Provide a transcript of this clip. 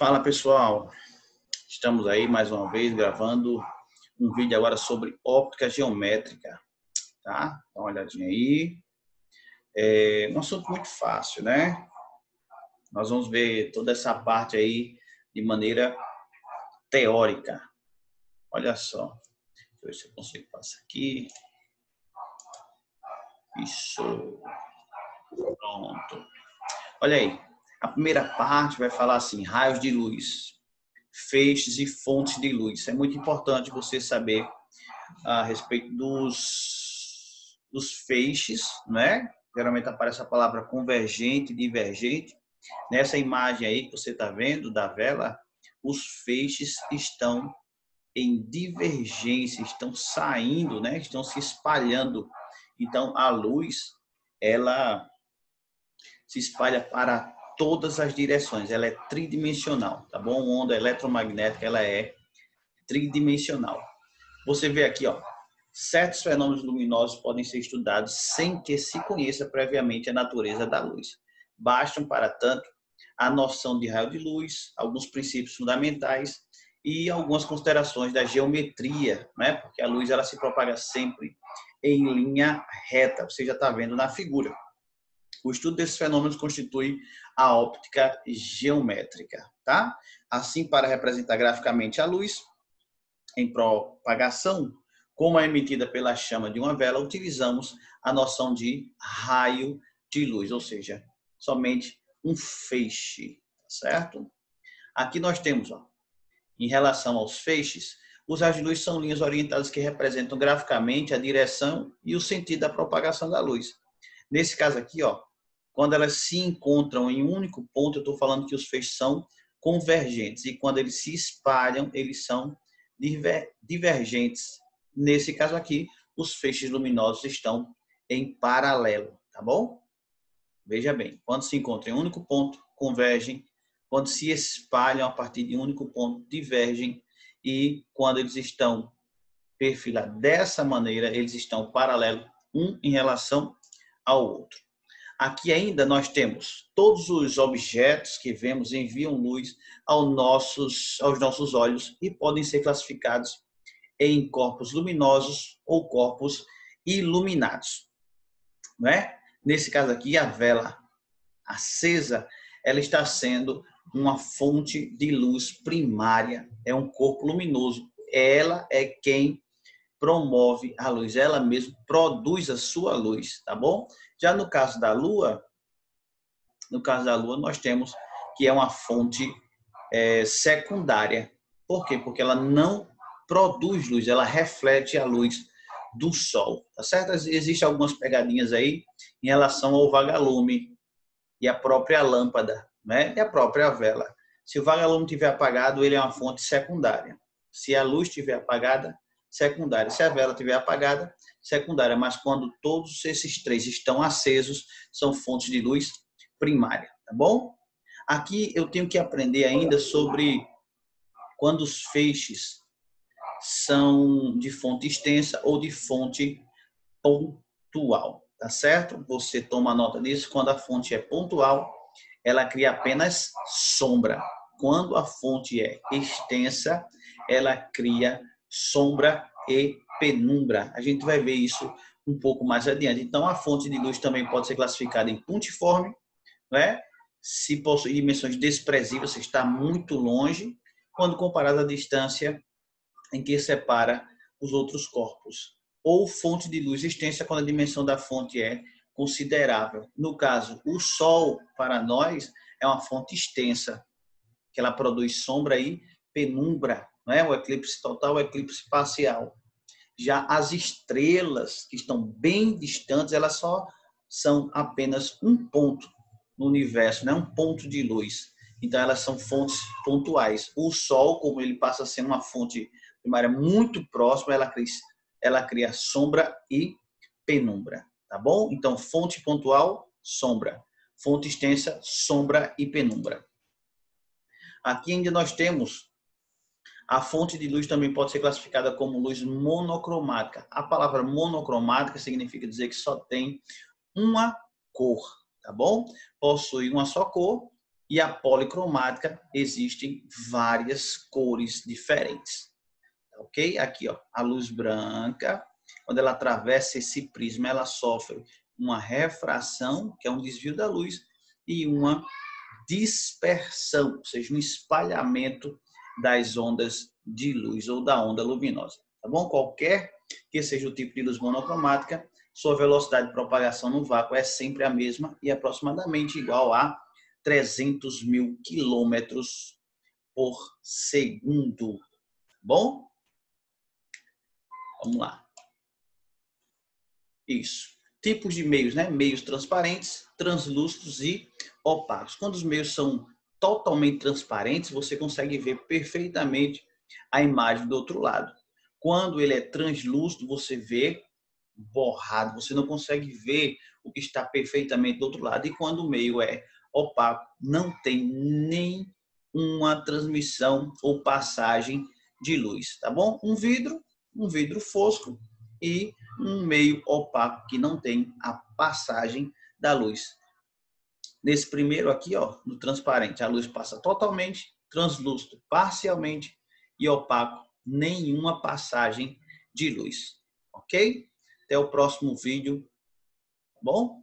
Fala pessoal, estamos aí mais uma vez gravando um vídeo agora sobre óptica geométrica, tá? Dá uma olhadinha aí. É um assunto muito fácil, né? Nós vamos ver toda essa parte aí de maneira teórica. Olha só, deixa eu ver se eu consigo passar aqui. Isso, pronto. Olha aí, a primeira parte vai falar assim, raios de luz, feixes e fontes de luz. É muito importante você saber a respeito dos feixes, né? Geralmente aparece a palavra convergente, divergente. Nessa imagem aí que você está vendo da vela, os feixes estão em divergência, estão saindo, né? Estão se espalhando. Então, a luz, ela se espalha para todas as direções. Ela é tridimensional, tá bom? A onda eletromagnética, ela é tridimensional. Você vê aqui, ó, certos fenômenos luminosos podem ser estudados sem que se conheça previamente a natureza da luz. Bastam, para tanto, a noção de raio de luz, alguns princípios fundamentais e algumas considerações da geometria, né? Porque a luz ela se propaga sempre em linha reta. Você já está vendo na figura. O estudo desses fenômenos constitui a óptica geométrica, tá? Assim, para representar graficamente a luz em propagação, como é emitida pela chama de uma vela, utilizamos a noção de raio de luz, ou seja, somente um feixe, certo? Aqui nós temos, ó, em relação aos feixes, os raios de luz são linhas orientadas que representam graficamente a direção e o sentido da propagação da luz. Nesse caso aqui, ó, quando elas se encontram em um único ponto, eu estou falando que os feixes são convergentes, e quando eles se espalham, eles são divergentes. Nesse caso aqui, os feixes luminosos estão em paralelo, tá bom? Veja bem, quando se encontram em um único ponto, convergem, quando se espalham a partir de um único ponto, divergem, e quando eles estão perfilados dessa maneira, eles estão paralelos um em relação ao outro. Aqui ainda nós temos todos os objetos que vemos enviam luz aos nossos olhos e podem ser classificados em corpos luminosos ou corpos iluminados, né? Nesse caso aqui, a vela acesa, ela está sendo uma fonte de luz primária, é um corpo luminoso. Ela é quem promove a luz, ela mesma produz a sua luz, tá bom? Já no caso da Lua, nós temos que é uma fonte secundária. Por quê? Porque ela não produz luz, ela reflete a luz do Sol, tá certo? Existem algumas pegadinhas aí em relação ao vagalume e a própria lâmpada, né? E a própria vela. Se o vagalume estiver apagado, ele é uma fonte secundária. Se a luz estiver apagada, secundária. Se a vela estiver apagada, secundária. Mas quando todos esses três estão acesos, são fontes de luz primária, tá bom? Aqui eu tenho que aprender ainda sobre quando os feixes são de fonte extensa ou de fonte pontual, tá certo? Você toma nota disso. Quando a fonte é pontual, ela cria apenas sombra. Quando a fonte é extensa, ela cria sombra e penumbra. A gente vai ver isso um pouco mais adiante. Então, a fonte de luz também pode ser classificada em pontiforme, né? Se possui dimensões desprezíveis, você está muito longe, quando comparado à distância em que separa os outros corpos. Ou fonte de luz extensa, quando a dimensão da fonte é considerável. No caso, o Sol, para nós, é uma fonte extensa, que ela produz sombra e penumbra, né? O eclipse total, o eclipse parcial. Já as estrelas, que estão bem distantes, elas só são apenas um ponto no universo, né? Um ponto de luz. Então, elas são fontes pontuais. O Sol, como ele passa a ser uma fonte primária muito próxima, ela cria sombra e penumbra, tá bom? Então, fonte pontual, sombra. Fonte extensa, sombra e penumbra. Aqui ainda nós temos a fonte de luz, também pode ser classificada como luz monocromática. A palavra monocromática significa dizer que só tem uma cor, tá bom? Possui uma só cor E a policromática, existem várias cores diferentes. Ok? Aqui, ó, a luz branca, quando ela atravessa esse prisma, ela sofre uma refração, que é um desvio da luz, e uma dispersão, ou seja, um espalhamento das ondas de luz ou da onda luminosa. Tá bom? Qualquer que seja o tipo de luz monocromática, sua velocidade de propagação no vácuo é sempre a mesma e aproximadamente igual a 300 mil quilômetros por segundo. Bom? Vamos lá. Isso. Tipos de meios, né? Meios transparentes, translúcidos e opacos. Quando os meios são totalmente transparentes, você consegue ver perfeitamente a imagem do outro lado. Quando ele é translúcido, você vê borrado, você não consegue ver o que está perfeitamente do outro lado. E quando o meio é opaco, não tem nem uma transmissão ou passagem de luz, tá bom? Um vidro fosco e um meio opaco que não tem a passagem da luz. Nesse primeiro aqui, ó, no transparente, a luz passa totalmente, translúcido parcialmente e opaco, nenhuma passagem de luz, ok? Até o próximo vídeo, tá bom?